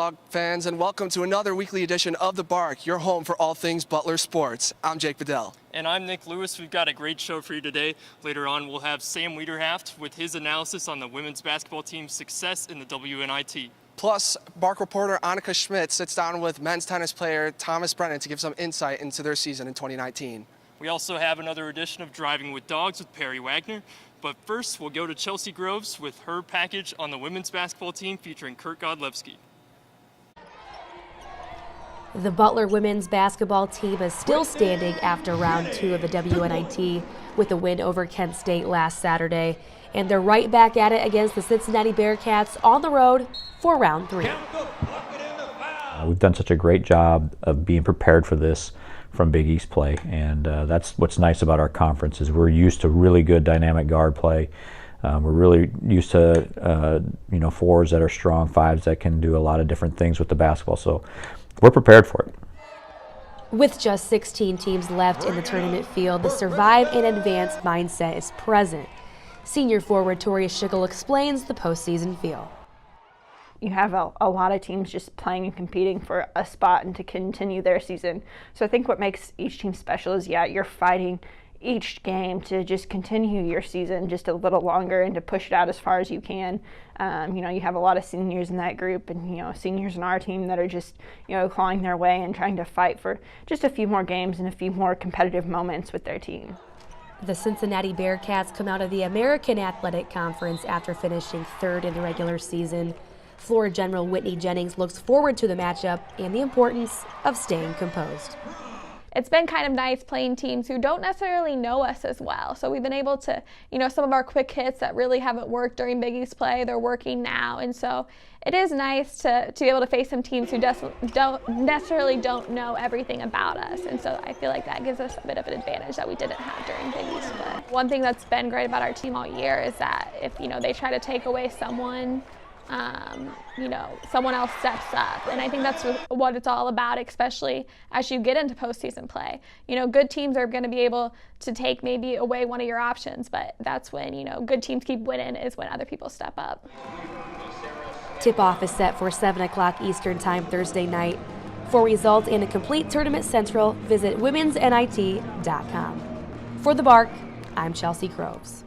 Bulldog fans, and welcome to another weekly edition of The Bark, your home for all things Butler sports. I'm Jake Bedell. And I'm Nick Lewis. We've got a great show for you today. Later on, we'll have Sam Weiderhaft with his analysis on the women's basketball team's success in the WNIT. Plus, Bark reporter Annika Schmidt sits down with men's tennis player Thomas Brennan to give some insight into their season in 2019. We also have another edition of Driving with Dogs with Perry Waggoner. But first, we'll go to Chelsea Groves with her package on the women's basketball team featuring Kurt Godlewski. The Butler women's basketball team is still standing after round 2 of the WNIT with a win over Kent State last Saturday. And they're right back at it against the Cincinnati Bearcats on the road for round 3. We've done such a great job of being prepared for this from Big East play, and that's what's nice about our conference is we're used to really good dynamic guard play. We're really used to fours that are strong, fives that can do a lot of different things with the basketball, so we're prepared for it. With just 16 teams left in the tournament field, the survive and advance mindset is present. Senior forward Tori Schickel explains the postseason feel. You have a lot of teams just playing and competing for a spot and to continue their season. So I think what makes each team special is, you're fighting each game to just continue your season just a little longer and to push it out as far as you can. You have a lot of seniors in that group and, seniors in our team that are just, clawing their way and trying to fight for just a few more games and a few more competitive moments with their team. The Cincinnati Bearcats come out of the American Athletic Conference after finishing 3rd in the regular season. Floor General Whitney Jennings looks forward to the matchup and the importance of staying composed. It's been kind of nice playing teams who don't necessarily know us as well. So we've been able to, some of our quick hits that really haven't worked during Big East play, they're working now. And so it is nice to be able to face some teams who don't necessarily know everything about us. And so I feel like that gives us a bit of an advantage that we didn't have during Big East play. One thing that's been great about our team all year is that if, they try to take away someone, someone else steps up. And I think that's what it's all about, especially as you get into postseason play. Good teams are going to be able to take maybe away one of your options, but that's when, good teams keep winning is when other people step up. Tip-off is set for 7 o'clock Eastern Time Thursday night. For results and a complete tournament central, visit womensnit.com. For The Bark, I'm Chelsea Groves.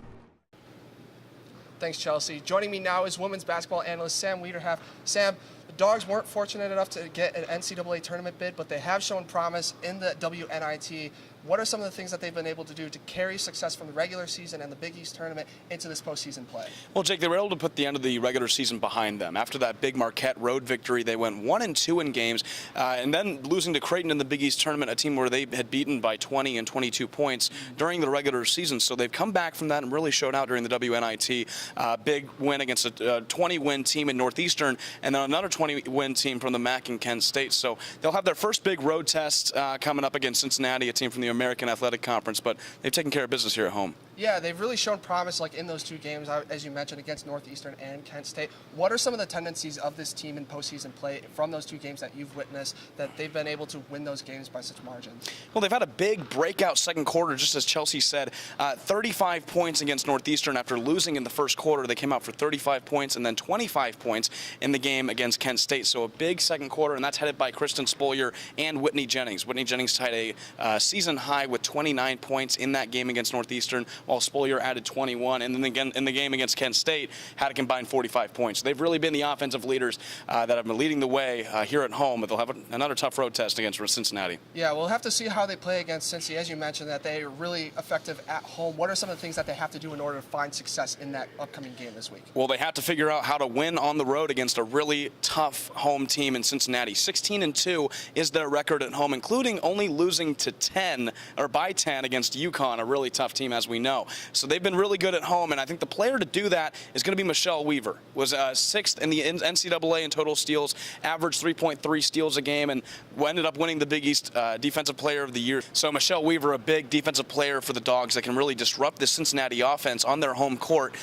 Thanks, Chelsea. Joining me now is women's basketball analyst Sam Weiderhaft. Sam, the Dogs weren't fortunate enough to get an NCAA tournament bid, but they have shown promise in the WNIT. What are some of the things that they've been able to do to carry success from the regular season and the Big East tournament into this postseason play? Well, Jake, they were able to put the end of the regular season behind them. After that big Marquette road victory, they went 1-2 in games, and then losing to Creighton in the Big East tournament, a team where they had beaten by 20 and 22 points during the regular season. So they've come back from that and really showed out during the WNIT. Big win against a 20-win team in Northeastern, and then another 20-win team from the MAC in Kent State. So they'll have their first big road test coming up against Cincinnati, a team from the American Athletic Conference, but they've taken care of business here at home. Yeah, they've really shown promise in those two games, as you mentioned, against Northeastern and Kent State. What are some of the tendencies of this team in postseason play from those two games that you've witnessed that they've been able to win those games by such margins? Well, they've had a big breakout second quarter, just as Chelsea said. 35 points against Northeastern after losing in the first quarter. They came out for 35 points and then 25 points in the game against Kent State. So a big second quarter, and that's headed by Kristen Spolier and Whitney Jennings. Whitney Jennings tied a season high with 29 points in that game against Northeastern, while Spolier added 21, and then again in the game against Kent State had a combined 45 points. They've really been the offensive leaders that have been leading the way here at home, but they'll have another tough road test against Cincinnati. Yeah, we'll have to see how they play against Cincy. As you mentioned, that they are really effective at home. What are some of the things that they have to do in order to find success in that upcoming game this week? Well, they have to figure out how to win on the road against a really tough home team in Cincinnati. 16-2 is their record at home, including only losing to 10 or by 10 against UConn, a really tough team, as we know. So they've been really good at home, and I think the player to do that is going to be Michelle Weaver. Was 6th in the NCAA in total steals, averaged 3.3 steals a game, and ended up winning the Big East Defensive Player of the Year. So Michelle Weaver, a big defensive player for the Dogs that can really disrupt the Cincinnati offense on their home court.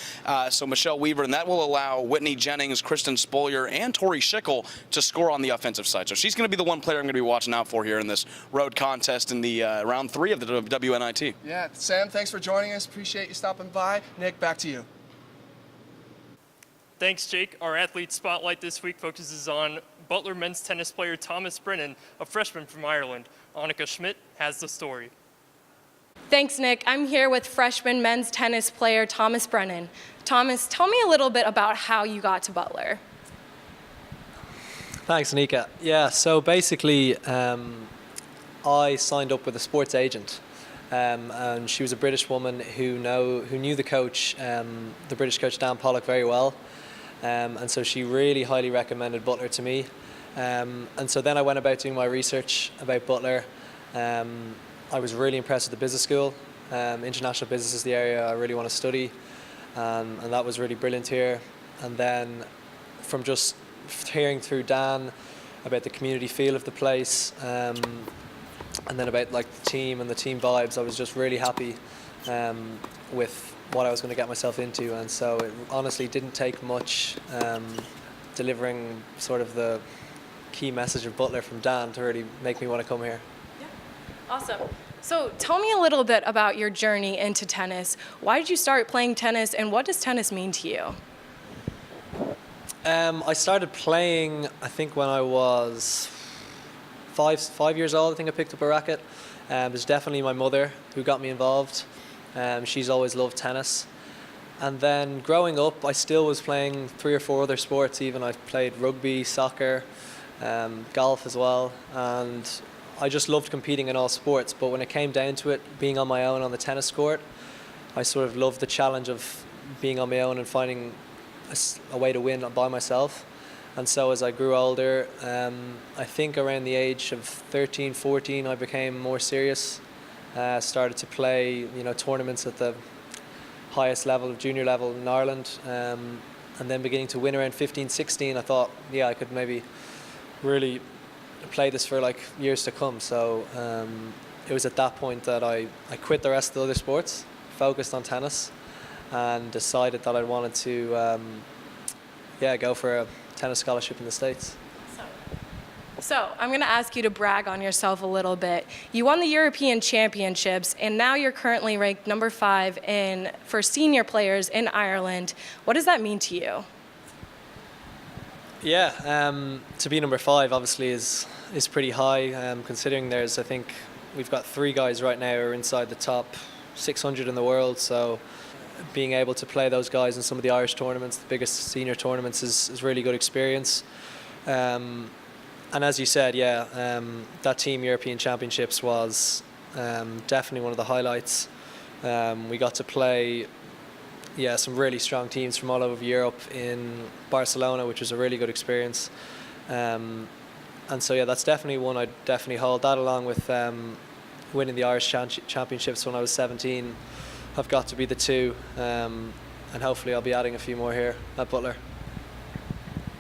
So Michelle Weaver, and that will allow Whitney Jennings, Kristen Spolier, and Tori Schickel to score on the offensive side. So she's going to be the one player I'm going to be watching out for here in this road contest in the round 3 of the WNIT. Yeah, Sam, thanks for joining us. Appreciate you stopping by. Nick, back to you. Thanks, Jake. Our athlete spotlight this week focuses on Butler men's tennis player Thomas Brennan, a freshman from Ireland. Annika Schmidt has the story. Thanks, Nick. I'm here with freshman men's tennis player Thomas Brennan. Thomas, tell me a little bit about how you got to Butler. Thanks, Annika. Yeah, so basically I signed up with a sports agent, and she was a British woman who knew the coach, the British coach Dan Pollock, very well, and so she really highly recommended Butler to me. And so then I went about doing my research about Butler. I was really impressed with the business school. International business is the area I really want to study, and that was really brilliant here. And then from just hearing through Dan about the community feel of the place, and then about like the team and the team vibes, I was just really happy with what I was going to get myself into. And so it honestly didn't take much delivering sort of the key message of Butler from Dan to really make me want to come here. Awesome. So tell me a little bit about your journey into tennis. Why did you start playing tennis, and what does tennis mean to you? I started playing, I think, when I was five years old. I think I picked up a racket. It was definitely my mother who got me involved. She's always loved tennis. And then growing up, I still was playing 3 or 4 other sports even. I played rugby, soccer, golf as well. And I just loved competing in all sports. But when it came down to it, being on my own on the tennis court, I sort of loved the challenge of being on my own and finding a way to win by myself. And so as I grew older, I think around the age of 13, 14, I became more serious. Started to play, tournaments at the highest level, of junior level in Ireland, and then beginning to win around 15, 16. I thought, yeah, I could maybe really play this for like years to come. So it was at that point that I quit the rest of the other sports, focused on tennis, and decided that I wanted to go for a tennis scholarship in the States. So I'm going to ask you to brag on yourself a little bit. You won the European Championships, and now you're currently ranked number 5 for senior players in Ireland. What does that mean to you? Yeah, to be number 5 obviously is pretty high, considering I think we've got 3 guys right now who are inside the top 600 in the world. So being able to play those guys in some of the Irish tournaments, the biggest senior tournaments, is really good experience. And as you said, that Team European Championships was definitely one of the highlights. We got to play some really strong teams from all over Europe in Barcelona, which was a really good experience. And so that's definitely one I'd definitely hold. That along with winning the Irish Championships when I was 17 have got to be the 2, and hopefully I'll be adding a few more here at Butler.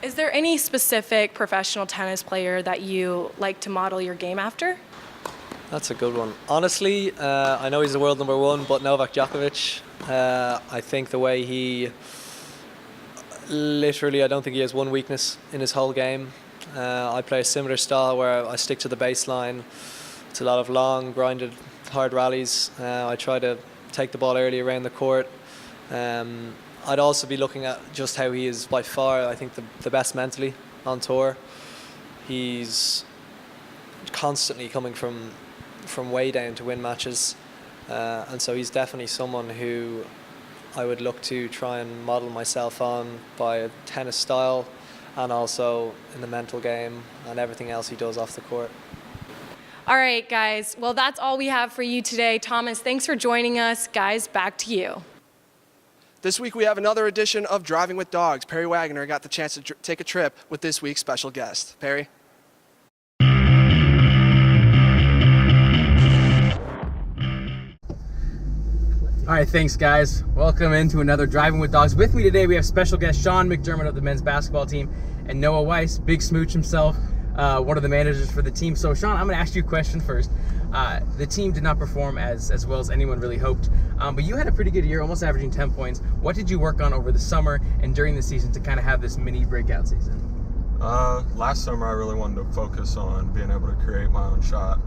Is there any specific professional tennis player that you like to model your game after? That's a good one. Honestly, I know he's the world number 1, but Novak Djokovic, I think the way he I don't think he has one weakness in his whole game. I play a similar style where I stick to the baseline. It's a lot of long, grinded, hard rallies. I try to take the ball early around the court. I'd also be looking at just how he is by far, I think, the best mentally on tour. He's constantly coming from way down to win matches, and so he's definitely someone who I would look to try and model myself on by a tennis style, and also in the mental game and everything else he does off the court. All right, guys. Well, that's all we have for you today. Thomas, thanks for joining us. Guys, back to you. This week we have another edition of Driving with Dogs. Perry Waggoner got the chance to take a trip with this week's special guest. Perry? All right, thanks guys. Welcome into another Driving with Dogs. With me today we have special guest Sean McDermott of the men's basketball team and Noah Weiss, big smooch himself, one of the managers for the team. So Sean, I'm gonna ask you a question first. The team did not perform as well as anyone really hoped, but you had a pretty good year, almost averaging 10 points. What did you work on over the summer and during the season to kind of have this mini breakout season? Last summer I really wanted to focus on being able to create my own shot.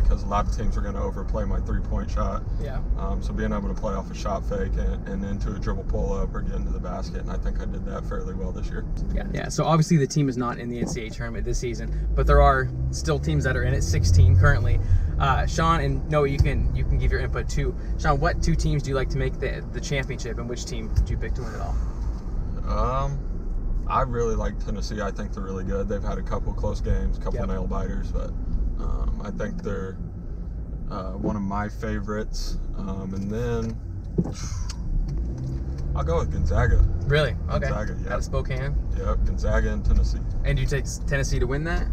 because a lot of teams are going to overplay my three-point shot. Yeah. So being able to play off a shot fake and into a dribble pull-up or get into the basket, and I think I did that fairly well this year. Yeah. So obviously the team is not in the NCAA tournament this season, but there are still teams that are in it, 16 currently. Sean and Noah, you can give your input too. Sean, what 2 teams do you like to make the championship, and which team do you pick to win it all? I really like Tennessee. I think they're really good. They've had a couple close games, a couple nail biters, but I think they're one of my favorites. And then I'll go with Gonzaga. Really? Okay. Gonzaga, yeah. Out of Spokane? Yep, Gonzaga and Tennessee. And you take Tennessee to win that?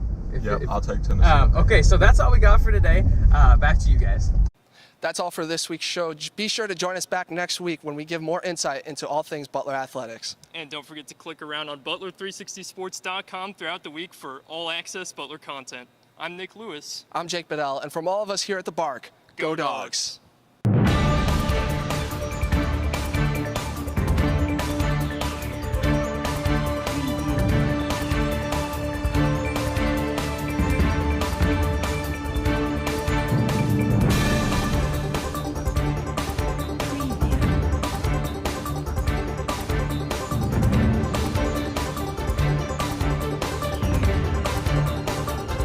I'll take Tennessee. Okay, so that's all we got for today. Back to you guys. That's all for this week's show. Be sure to join us back next week when we give more insight into all things Butler athletics. And don't forget to click around on Butler360sports.com throughout the week for all-access Butler content. I'm Nick Lewis. I'm Jake Bedell, and from all of us here at the Bark, go Dogs!